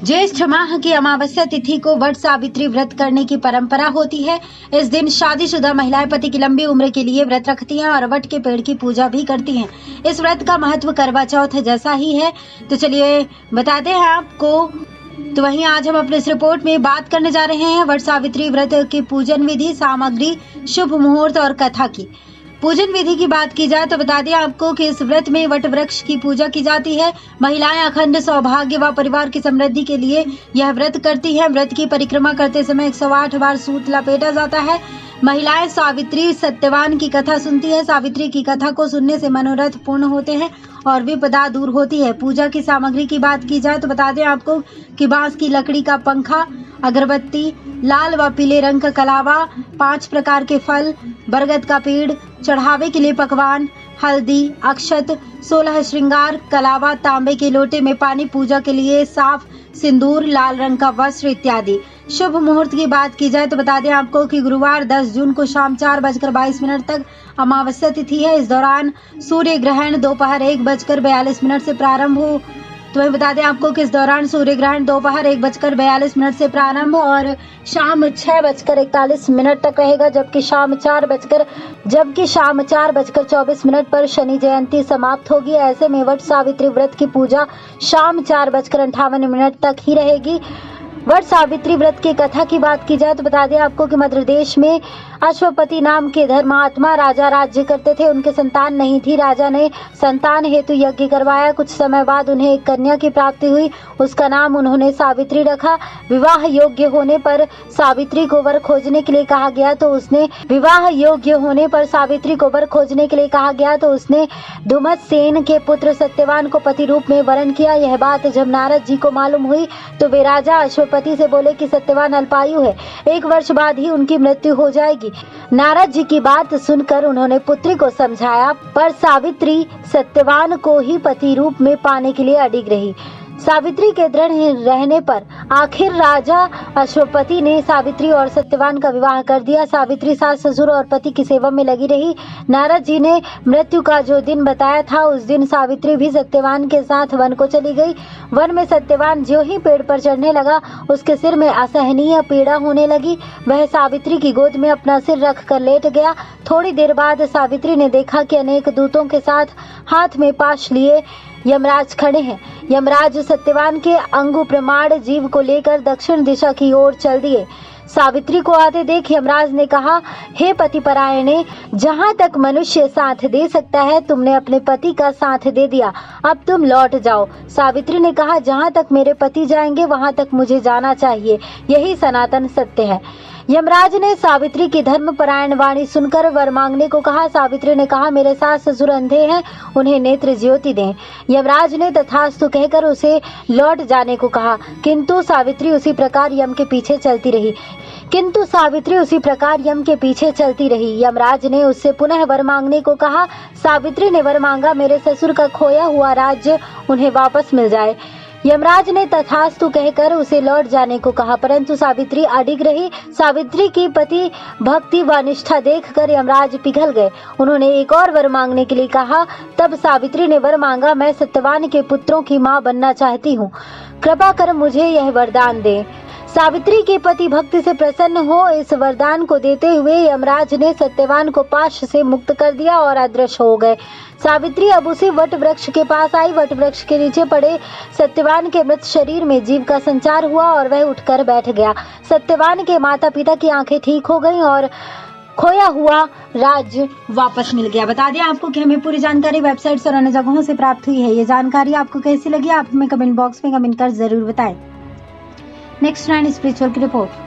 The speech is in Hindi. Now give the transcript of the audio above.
ज्येष्ठ माह की अमावस्या तिथि को वट सावित्री व्रत करने की परंपरा होती है। इस दिन शादीशुदा महिलाएं पति की लंबी उम्र के लिए व्रत रखती हैं और वट के पेड़ की पूजा भी करती हैं। इस व्रत का महत्व करवा चौथ जैसा ही है। तो चलिए बताते हैं आपको। तो वहीं आज हम अपने इस रिपोर्ट में बात करने जा रहे हैं वट सावित्री व्रत की पूजन विधि, सामग्री, शुभ मुहूर्त और कथा की। पूजन विधि की बात की जाए तो बता दें आपको कि इस व्रत में वट वृक्ष की पूजा की जाती है। महिलाएं अखंड सौभाग्य व परिवार की समृद्धि के लिए यह व्रत करती हैं। व्रत की परिक्रमा करते समय 108 बार सूत लपेटा जाता है। महिलाएं सावित्री सत्यवान की कथा सुनती है। सावित्री की कथा को सुनने से मनोरथ पूर्ण होते हैं और विपदा दूर होती है। पूजा की सामग्री की बात की जाए तो बता दें आपको कि बांस की लकड़ी का पंखा, अगरबत्ती, लाल व पीले रंग का कलावा, 5 प्रकार के फल, बरगद का पेड़, चढ़ावे के लिए पकवान, हल्दी, अक्षत, 16 श्रृंगार, कलावा, तांबे के लोटे में पानी, पूजा के लिए साफ सिंदूर, लाल रंग का वस्त्र इत्यादि। शुभ मुहूर्त की बात की जाए तो बता दें आपको कि गुरुवार 10 जून को शाम 4:22 तक अमावस्या तिथि है। इस दौरान सूर्य ग्रहण दोपहर 1:42 से प्रारंभ हो। तो वही बता दें आपको कि इस दौरान सूर्य ग्रहण दोपहर 1:42 से प्रारंभ और शाम 6:41 तक रहेगा, जबकि शाम 4:24 पर शनि जयंती समाप्त होगी। ऐसे में वट सावित्री व्रत की पूजा शाम 4:58 तक ही रहेगी। वट सावित्री व्रत की कथा की बात की जाए तो बता दें आपको कि मध्य प्रदेश में अश्वपति नाम के धर्मात्मा राजा राज्य करते थे। उनके संतान नहीं थी। राजा ने संतान हेतु यज्ञ करवाया। कुछ समय बाद उन्हें एक कन्या की प्राप्ति हुई। उसका नाम उन्होंने सावित्री रखा। विवाह योग्य होने पर सावित्री को वर खोजने के लिए कहा गया तो उसने धुमत सेन के पुत्र सत्यवान को पति रूप में वरण किया। यह बात जब नारद जी को मालूम हुई तो वे राजा अश्वपति से बोले कि सत्यवान अल्पायु है, 1 वर्ष बाद ही उनकी मृत्यु हो जाएगी। नारद जी की बात सुनकर उन्होंने पुत्री को समझाया, पर सावित्री सत्यवान को ही पति रूप में पाने के लिए अडिग रही। सावित्री के दृढ़ रहने पर आखिर राजा अश्वपति ने सावित्री और सत्यवान का विवाह कर दिया। सावित्री सास ससुर और पति की सेवा में लगी रही। नारद जी ने मृत्यु का जो दिन बताया था उस दिन सावित्री भी सत्यवान के साथ वन को चली गई। वन में सत्यवान ज्यों ही पेड़ पर चढ़ने लगा, उसके सिर में असहनीय पीड़ा होने लगी। वह सावित्री की गोद में अपना सिर रख कर लेट गया। थोड़ी देर बाद सावित्री ने देखा कि अनेक दूतों के साथ हाथ में पाश लिए यमराज खड़े हैं। यमराज सत्यवान के अंगु प्रमाण जीव को लेकर दक्षिण दिशा की ओर चल दिए। सावित्री को आते देख यमराज ने कहा, हे पतिपरायणे, जहाँ तक मनुष्य साथ दे सकता है तुमने अपने पति का साथ दे दिया, अब तुम लौट जाओ। सावित्री ने कहा, जहाँ तक मेरे पति जाएंगे वहाँ तक मुझे जाना चाहिए, यही सनातन सत्य है। यमराज ने सावित्री की धर्मपरायण वाणी सुनकर वर मांगने को कहा। सावित्री ने कहा, मेरे सास ससुर अंधे हैं, उन्हें नेत्र ज्योति दें। यमराज ने तथास्तु कहकर उसे लौट जाने को कहा, किंतु सावित्री उसी प्रकार यम के पीछे चलती रही। यमराज ने उससे पुनः वर मांगने को कहा। सावित्री ने वर मांगा, मेरे ससुर का खोया हुआ राज्य उन्हें वापस मिल जाए। यमराज ने तथास्तु कहकर उसे लौट जाने को कहा, परंतु सावित्री अडिग रही। सावित्री की पति भक्ति व निष्ठा देखकर यमराज पिघल गए। उन्होंने एक और वर मांगने के लिए कहा। तब सावित्री ने वर मांगा, मैं सत्यवान के पुत्रों की मां बनना चाहती हूँ, कृपा कर मुझे यह वरदान दे। सावित्री के पति भक्ति से प्रसन्न हो इस वरदान को देते हुए यमराज ने सत्यवान को पाश से मुक्त कर दिया और अदृश्य हो गए। सावित्री अब उसी वट वृक्ष के पास आई। वट वृक्ष के नीचे पड़े सत्यवान के मृत शरीर में जीव का संचार हुआ और वह उठकर बैठ गया। सत्यवान के माता पिता की आंखें ठीक हो गईं और खोया हुआ राज्य वापस मिल गया। बता दें आपको कि हमें पूरी जानकारी वेबसाइट्स और अन्य जगहों से प्राप्त हुई है। ये जानकारी आपको कैसी लगी आप हमें कमेंट बॉक्स में कमेंट कर जरूर बताएं। नेक्स्ट 9 स्पिरिचुअल की रिपोर्ट।